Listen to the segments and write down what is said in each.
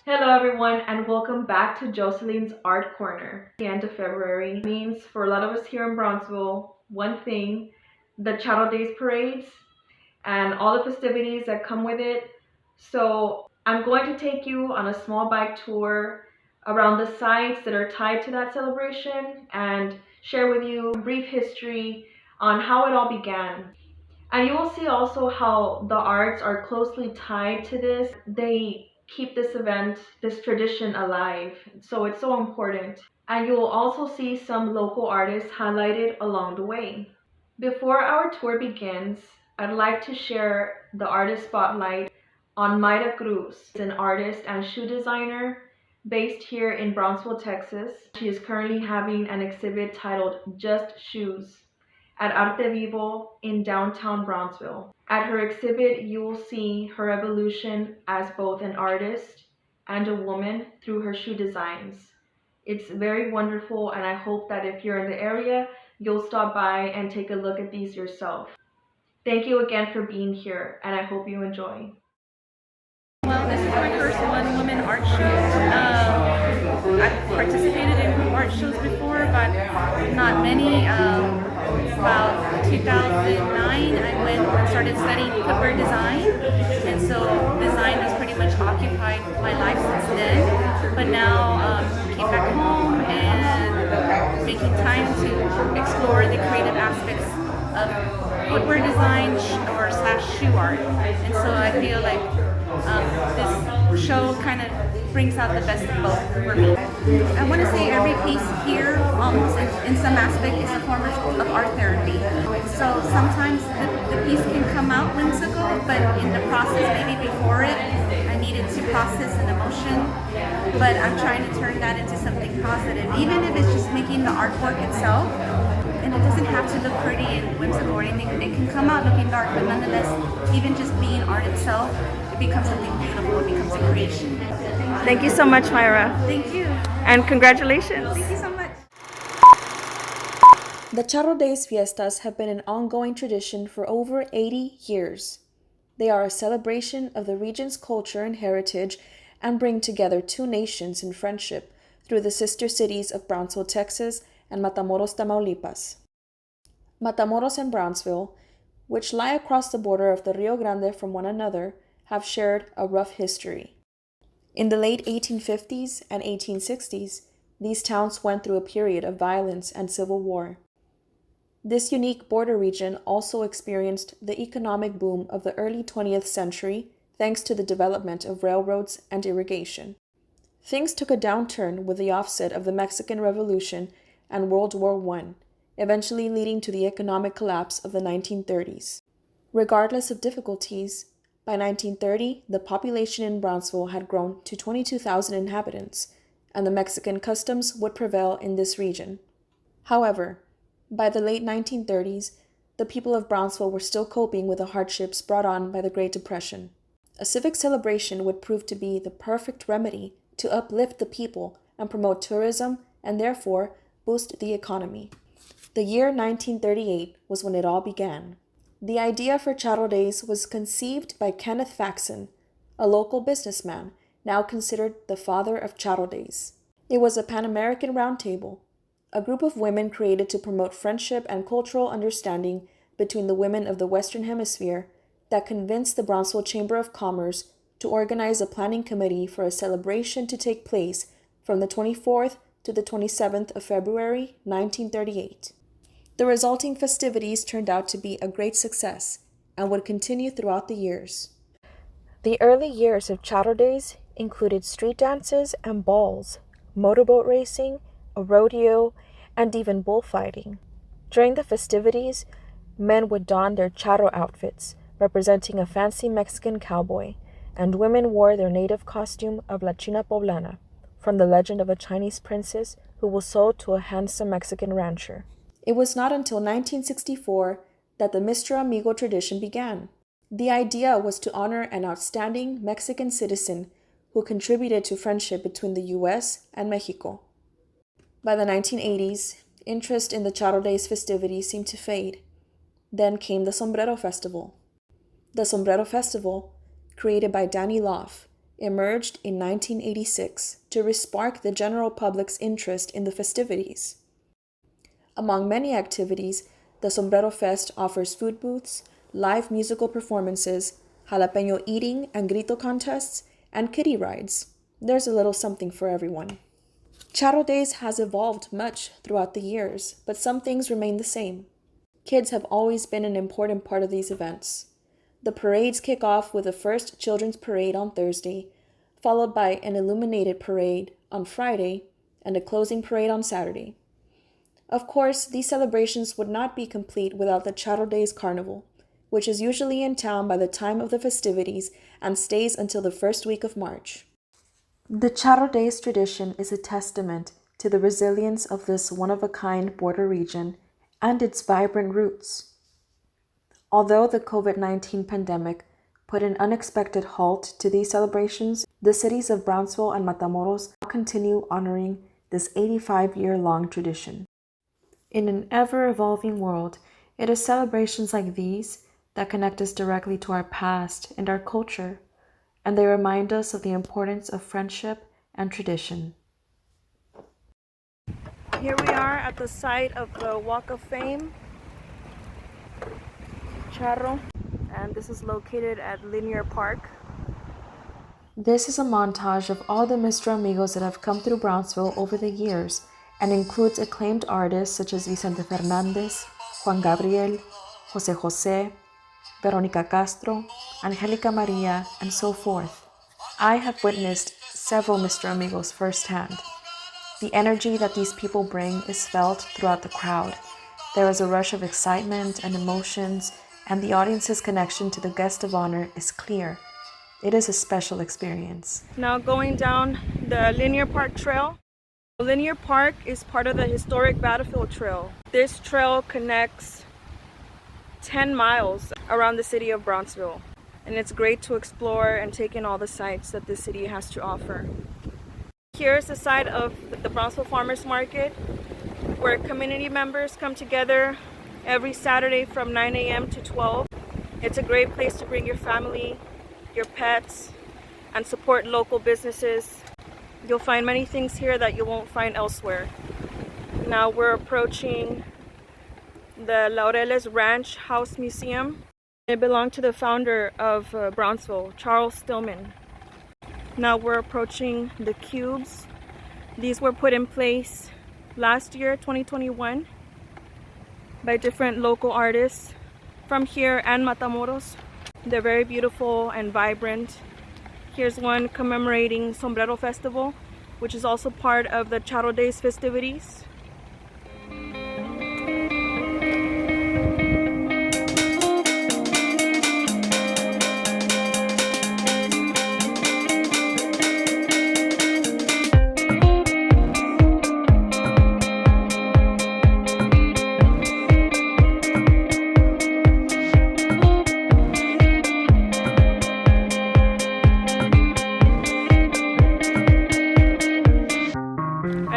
Hello everyone and welcome back to Jocelyn's Art Corner. The end of February means for a lot of us here in Brownsville, one thing, the Charro Days parades and all the festivities that come with it. So I'm going to take you on a small bike tour around the sites that are tied to that celebration and share with you a brief history on how it all began. And you will see also how the arts are closely tied to this. They keep this event, this tradition alive. So it's so important. And you will also see some local artists highlighted along the way. Before our tour begins, I'd like to share the artist spotlight on Mayra Cruz, an artist and shoe designer based here in Brownsville, Texas. She is currently having an exhibit titled Just Shoes at Arte Vivo in downtown Brownsville. At her exhibit, you will see her evolution as both an artist and a woman through her shoe designs. It's very wonderful, and I hope that if you're in the area, you'll stop by and take a look at these yourself. Thank you again for being here, and I hope you enjoy. Well, this is my first one-woman art show. I've participated in art shows before, but not many. About 2009, I went and started studying footwear design, and so design has pretty much occupied my life since then. But now came back home and making time to explore the creative aspects of footwear design or slash shoe art, and so I feel like this show kind of brings out the best of both for me. I want to say every piece here, almost in some aspect, is a form of art therapy. So sometimes the piece can come out whimsical, but in the process, maybe before it, I needed to process an emotion. But I'm trying to turn that into something positive, even if it's just making the artwork itself. And it doesn't have to look pretty and whimsical or anything. It can come out looking dark, but nonetheless, even just being art itself, it becomes something beautiful. It becomes a creation. Thank you so much, Mayra. Thank you. And congratulations. Thank you so much. The Charro Days Fiestas have been an ongoing tradition for over 80 years. They are a celebration of the region's culture and heritage and bring together two nations in friendship through the sister cities of Brownsville, Texas and Matamoros, Tamaulipas. Matamoros and Brownsville, which lie across the border of the Rio Grande from one another, have shared a rough history. In the late 1850s and 1860s, these towns went through a period of violence and civil war. This unique border region also experienced the economic boom of the early 20th century thanks to the development of railroads and irrigation. Things took a downturn with the offset of the Mexican Revolution and World War I, eventually leading to the economic collapse of the 1930s. Regardless of difficulties, by 1930, the population in Brownsville had grown to 22,000 inhabitants, and the Mexican customs would prevail in this region. However, by the late 1930s, the people of Brownsville were still coping with the hardships brought on by the Great Depression. A civic celebration would prove to be the perfect remedy to uplift the people and promote tourism and therefore boost the economy. The year 1938 was when it all began. The idea for Charro Days was conceived by Kenneth Faxon, a local businessman, now considered the father of Charro Days. It was a Pan-American roundtable, a group of women created to promote friendship and cultural understanding between the women of the Western Hemisphere that convinced the Brownsville Chamber of Commerce to organize a planning committee for a celebration to take place from the 24th to the 27th of February, 1938. The resulting festivities turned out to be a great success and would continue throughout the years. The early years of Charro Days included street dances and balls, motorboat racing, a rodeo, and even bullfighting. During the festivities, men would don their charro outfits, representing a fancy Mexican cowboy, and women wore their native costume of La China Poblana, from the legend of a Chinese princess who was sold to a handsome Mexican rancher. It was not until 1964 that the Mr. Amigo tradition began. The idea was to honor an outstanding Mexican citizen who contributed to friendship between the U.S. and Mexico. By the 1980s, interest in the Charro Days festivities seemed to fade. Then came the Sombrero Festival. The Sombrero Festival, created by Danny Loff, emerged in 1986 to respark the general public's interest in the festivities. Among many activities, the Sombrero Fest offers food booths, live musical performances, jalapeño eating and grito contests, and kiddie rides. There's a little something for everyone. Charro Days has evolved much throughout the years, but some things remain the same. Kids have always been an important part of these events. The parades kick off with the first children's parade on Thursday, followed by an illuminated parade on Friday and a closing parade on Saturday. Of course, these celebrations would not be complete without the Charro Days Carnival, which is usually in town by the time of the festivities and stays until the first week of March. The Charro Days tradition is a testament to the resilience of this one-of-a-kind border region and its vibrant roots. Although the COVID-19 pandemic put an unexpected halt to these celebrations, the cities of Brownsville and Matamoros continue honoring this 85-year-long tradition. In an ever-evolving world, it is celebrations like these that connect us directly to our past and our culture, and they remind us of the importance of friendship and tradition. Here we are at the site of the Walk of Fame, Charro, and this is located at Linear Park. This is a montage of all the Mr. Amigos that have come through Brownsville over the years and includes acclaimed artists such as Vicente Fernandez, Juan Gabriel, Jose Jose, Veronica Castro, Angelica Maria, and so forth. I have witnessed several Mr. Amigos firsthand. The energy that these people bring is felt throughout the crowd. There is a rush of excitement and emotions, and the audience's connection to the guest of honor is clear. It is a special experience. Now going down the Linear Park Trail. Linear Park is part of the historic Battlefield Trail. This trail connects 10 miles around the city of Brownsville, and it's great to explore and take in all the sights that the city has to offer. Here's the side of the Brownsville Farmers Market, where community members come together every Saturday from 9 a.m. to 12. It's a great place to bring your family, your pets, and support local businesses. You'll find many things here that you won't find elsewhere. Now we're approaching the Laureles Ranch House Museum. It belonged to the founder of Brownsville, Charles Stillman. Now we're approaching the cubes. These were put in place last year, 2021, by different local artists from here and Matamoros. They're very beautiful and vibrant. Here's one commemorating Sombrero Festival, which is also part of the Charro Days festivities.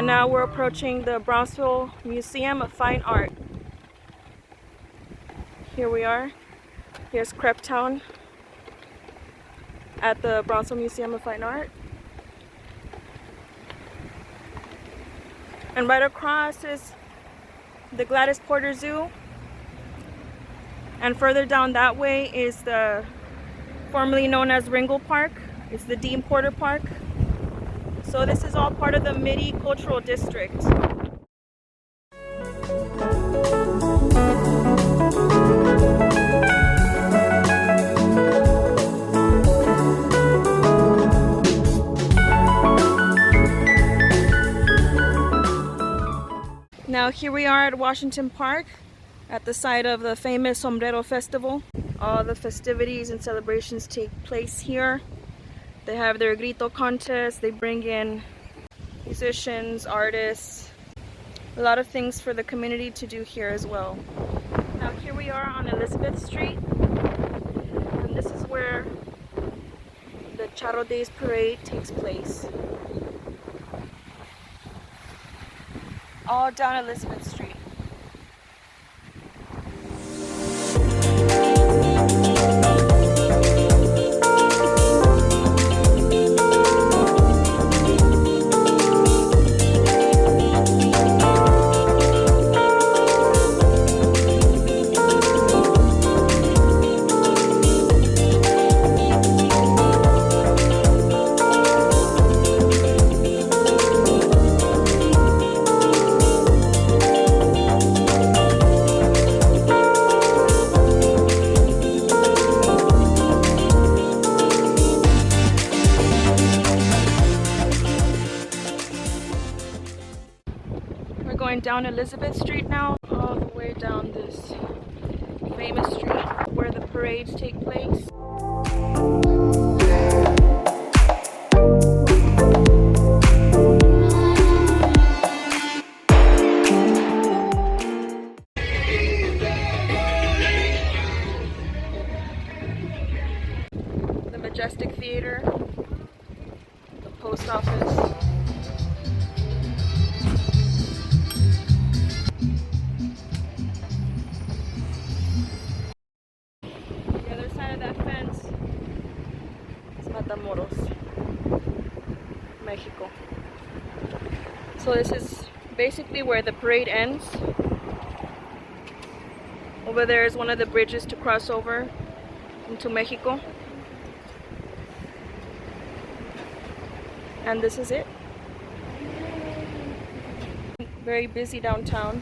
Now we're approaching the Brownsville Museum of Fine Art. Here we are. Here's Crepe Town at the Brownsville Museum of Fine Art. And right across is the Gladys Porter Zoo. And further down that way is the formerly known as Ringgold Park. It's the Dean Porter Park. So this is all part of the Midi Cultural District. Now here we are at Washington Park at the site of the famous Sombrero Festival. All the festivities and celebrations take place here. They have their grito contest, they bring in musicians, artists, a lot of things for the community to do here as well. Now here we are on Elizabeth Street, and this is where the Charro Days Parade takes place. All down Elizabeth Street. down Elizabeth Street now, all the way down this famous street where the parades take place. The Majestic Theater, the post office. The other side of that fence is Matamoros, Mexico. So this is basically where the parade ends. Over there is one of the bridges to cross over into Mexico. And this is it. Very busy downtown.